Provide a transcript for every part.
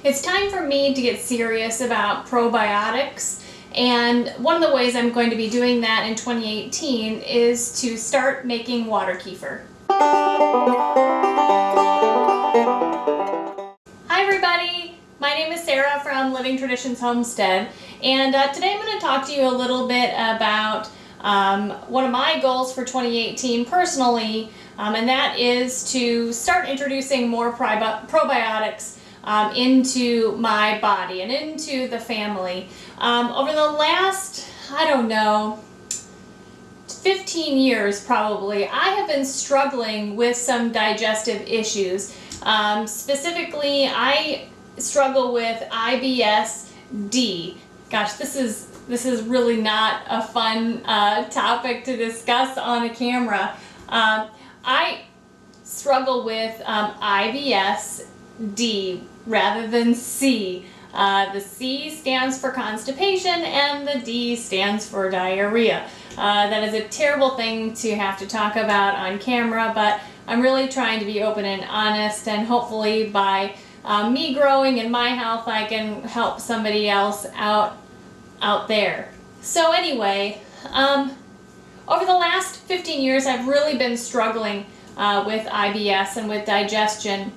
It's time for me to get serious about probiotics, and one of the ways I'm going to be doing that in 2018 is to start making water kefir. Hi everybody, my name is Sarah from Living Traditions Homestead, and today I'm going to talk to you a little bit about one of my goals for 2018 personally, and that is to start introducing more probiotics into my body and into the family. Over the last, 15 years probably, I have been struggling with some digestive issues. Specifically, I struggle with IBS-D. Gosh, this is really not a fun topic to discuss on a camera. I struggle with IBS-D rather than C. The C stands for constipation and the D stands for diarrhea. That is a terrible thing to have to talk about on camera, but I'm really trying to be open and honest, and hopefully by me growing in my health, I can help somebody else out there. So anyway, over the last 15 years, I've really been struggling with IBS and with digestion.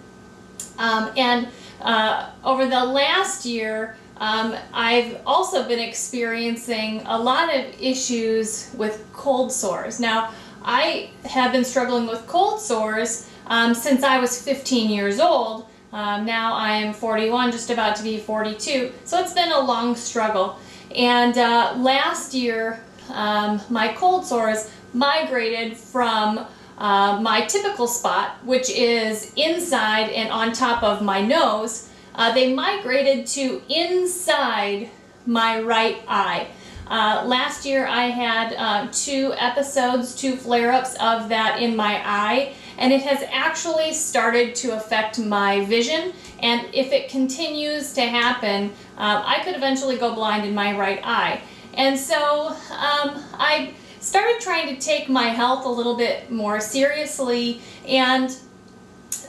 Over the last year, I've also been experiencing a lot of issues with cold sores. Now, I have been struggling with cold sores since I was 15 years old. Now I am 41, just about to be 42, so it's been a long struggle. And last year, my cold sores migrated from my typical spot, which is inside and on top of my nose. They migrated to inside my right eye. Last year I had two flare-ups of that in my eye, and it has actually started to affect my vision, and if it continues to happen, I could eventually go blind in my right eye. And so I started trying to take my health a little bit more seriously, and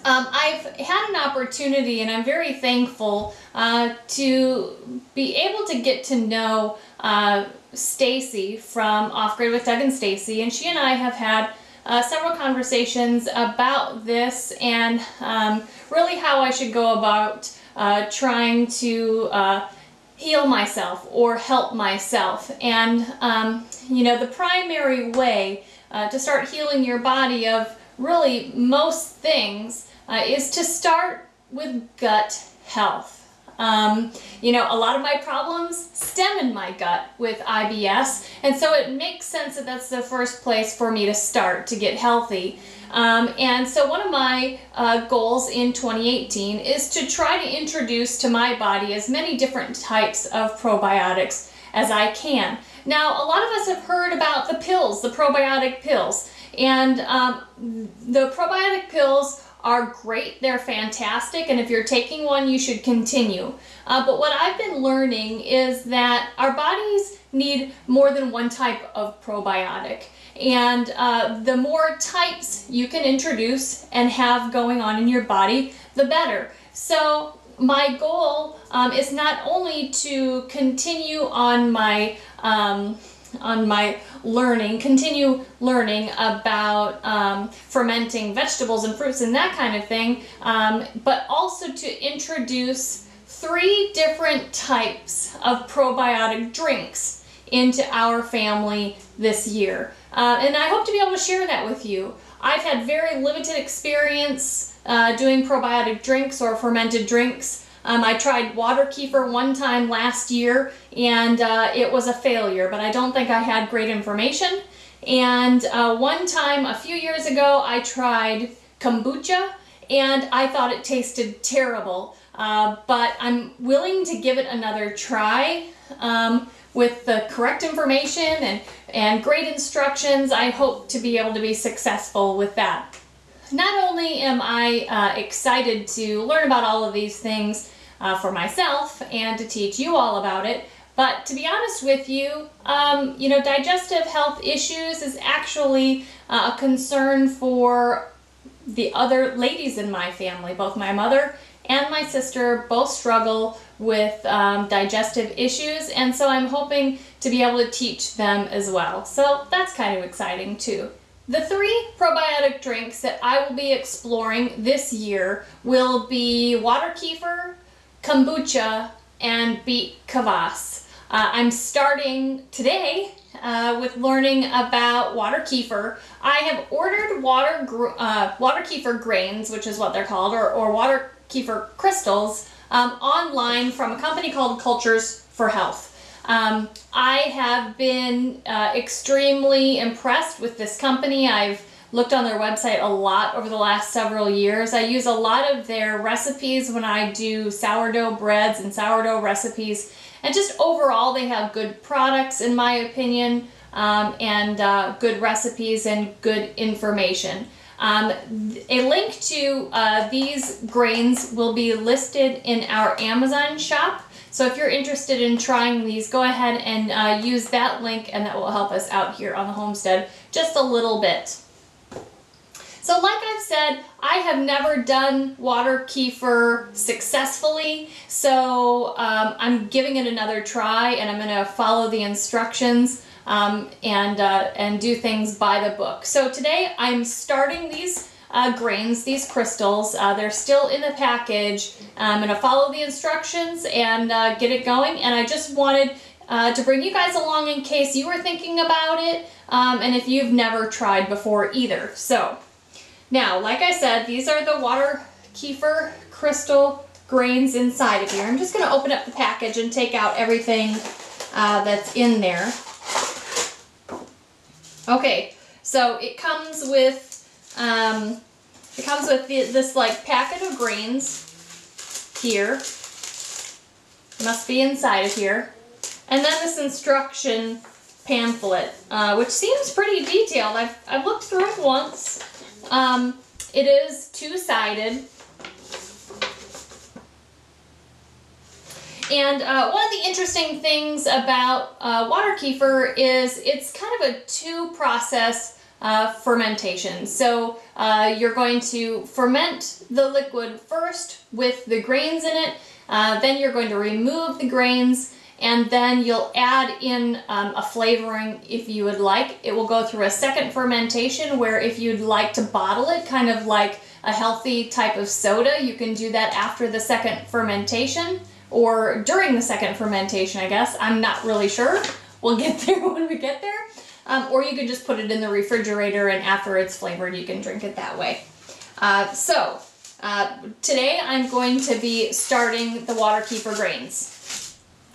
I've had an opportunity, and I'm very thankful to be able to get to know Stacy from Off Grid with Doug and Stacy, and she and I have had several conversations about this and really how I should go about trying to heal myself or help myself. And the primary way to start healing your body of really most things is to start with gut health. A lot of my problems stem in my gut with IBS, and so it makes sense that that's the first place for me to start to get healthy. And so one of my goals in 2018 is to try to introduce to my body as many different types of probiotics as I can. Now, a lot of us have heard about the pills, the probiotic pills, and the probiotic pills are great, they're fantastic, and if you're taking one, you should continue. But what I've been learning is that our bodies need more than one type of probiotic. And the more types you can introduce and have going on in your body, the better. So my goal is not only to continue on my continue learning about fermenting vegetables and fruits and that kind of thing, but also to introduce 3 different types of probiotic drinks into our family this year. And I hope to be able to share that with you. I've had very limited experience doing probiotic drinks or fermented drinks. I tried water kefir one time last year, and it was a failure, but I don't think I had great information. And one time a few years ago, I tried kombucha, and I thought it tasted terrible. But I'm willing to give it another try with the correct information and great instructions. I hope to be able to be successful with that. Not only am I excited to learn about all of these things for myself and to teach you all about it, but to be honest with you, digestive health issues is actually a concern for the other ladies in my family, both my mother and my sister both struggle with digestive issues, and so I'm hoping to be able to teach them as well. So that's kind of exciting too. The 3 probiotic drinks that I will be exploring this year will be water kefir, kombucha, and beet kvass. I'm starting today with learning about water kefir. I have ordered water kefir grains, which is what they're called, or water kefir crystals, online from a company called Cultures for Health. I have been extremely impressed with this company. I've looked on their website a lot over the last several years. I use a lot of their recipes when I do sourdough breads and sourdough recipes. And just overall, they have good products, in my opinion, and good recipes and good information. A link to these grains will be listed in our Amazon shop. So if you're interested in trying these, go ahead and use that link, and that will help us out here on the homestead just a little bit. So like I've said, I have never done water kefir successfully, so I'm giving it another try, and I'm going to follow the instructions and do things by the book. So today I'm starting these grains, these crystals. They're still in the package. I'm going to follow the instructions and get it going, and I just wanted to bring you guys along in case you were thinking about it, and if you've never tried before either. So now, like I said, these are the water kefir crystal grains inside of here. I'm just going to open up the package and take out everything that's in there. Okay, so it comes with this like packet of grains here. It must be inside of here, and then this instruction pamphlet, which seems pretty detailed. I've looked through it once. It is two-sided. And one of the interesting things about water kefir is it's kind of a two-process fermentation. So you're going to ferment the liquid first with the grains in it, then you're going to remove the grains, and then you'll add in a flavoring if you would like. It will go through a second fermentation where if you'd like to bottle it, kind of like a healthy type of soda, you can do that after the second fermentation or during the second fermentation, I guess. I'm not really sure. We'll get there when we get there. Or you can just put it in the refrigerator, and after it's flavored, you can drink it that way. Today I'm going to be starting the water kefir grains.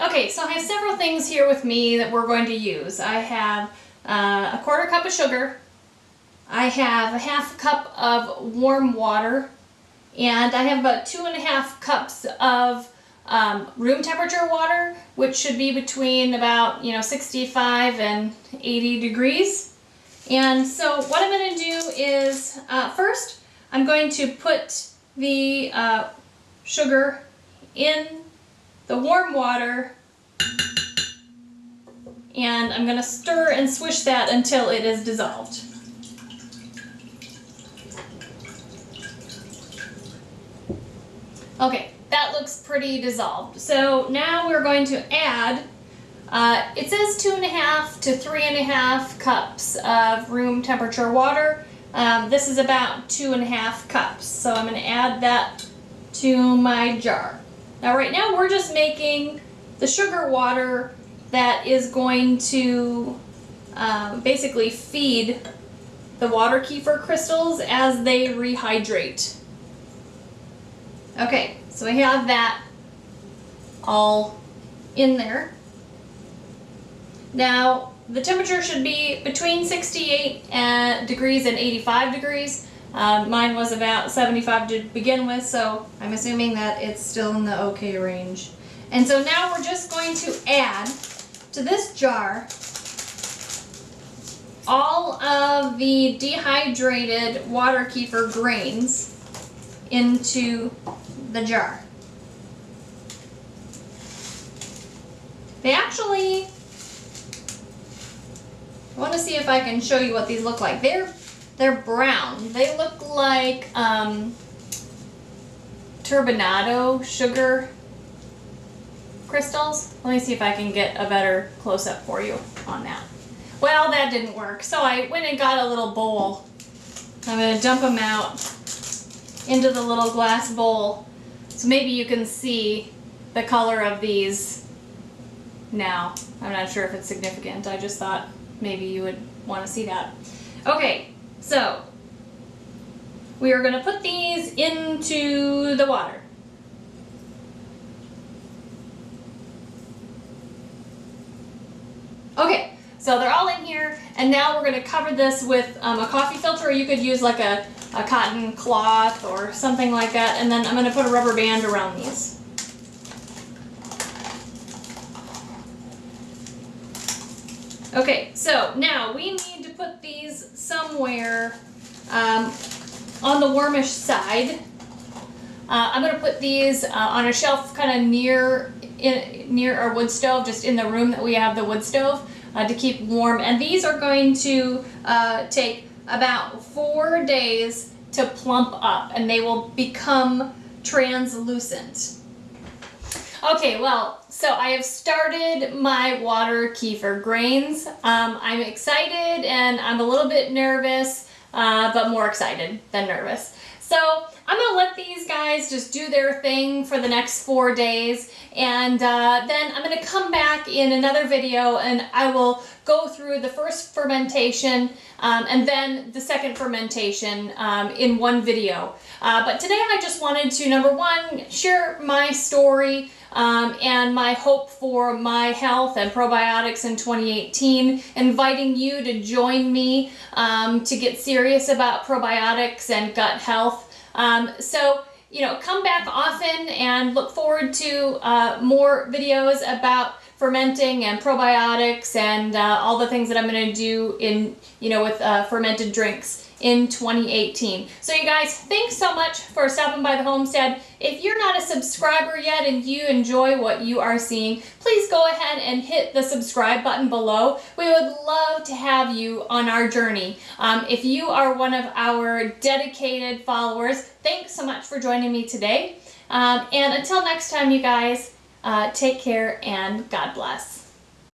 Okay, so I have several things here with me that we're going to use. I have a 1/4 cup of sugar. I have a 1/2 cup of warm water, and I have about 2.5 cups of room temperature water, which should be between about 65 and 80 degrees. And so what I'm going to do is first I'm going to put the sugar in the warm water, and I'm going to stir and swish that until it is dissolved. Okay, that looks pretty dissolved. So now we're going to add, it says 2.5 to 3.5 cups of room temperature water. This is about 2.5 cups. So I'm going to add that to my jar. Now right now we're just making the sugar water that is going to basically feed the water kefir crystals as they rehydrate. Okay, so we have that all in there. Now the temperature should be between 68 degrees and 85 degrees. Mine was about 75 to begin with, so I'm assuming that it's still in the okay range. And so now we're just going to add to this jar all of the dehydrated water kefir grains into the jar. They actually, I want to see if I can show you what these look like. They're brown. They look like turbinado sugar crystals. Let me see if I can get a better close-up for you on that. Well, that didn't work, so I went and got a little bowl. I'm going to dump them out into the little glass bowl so maybe you can see the color of these now. I'm not sure if it's significant. I just thought maybe you would want to see that. Okay, so we are going to put these into the water. Okay, so they're all in here, and now we're going to cover this with a coffee filter, or you could use like a cotton cloth or something like that, and then I'm going to put a rubber band around these. Okay, so now we need to put these somewhere on the warmish side. I'm going to put these on a shelf kind of near our wood stove, just in the room that we have the wood stove, to keep warm. And these are going to take about 4 days to plump up, and they will become translucent. Okay, well, so I have started my water kefir grains. I'm excited and I'm a little bit nervous, but more excited than nervous. So I'm going to let these guys just do their thing for the next 4 days, and then I'm going to come back in another video and I will go through the first fermentation and then the second fermentation in one video. But today I just wanted to, number one, share my story and my hope for my health and probiotics in 2018, inviting you to join me to get serious about probiotics and gut health. So, you know, come back often and look forward to more videos about fermenting and probiotics and all the things that I'm going to do in, you know, with fermented drinks in 2018. So you guys, thanks so much for stopping by the homestead. If you're not a subscriber yet and you enjoy what you are seeing, please go ahead and hit the subscribe button below. We would love to have you on our journey. If you are one of our dedicated followers, thanks so much for joining me today. And until next time, you guys, take care and God bless.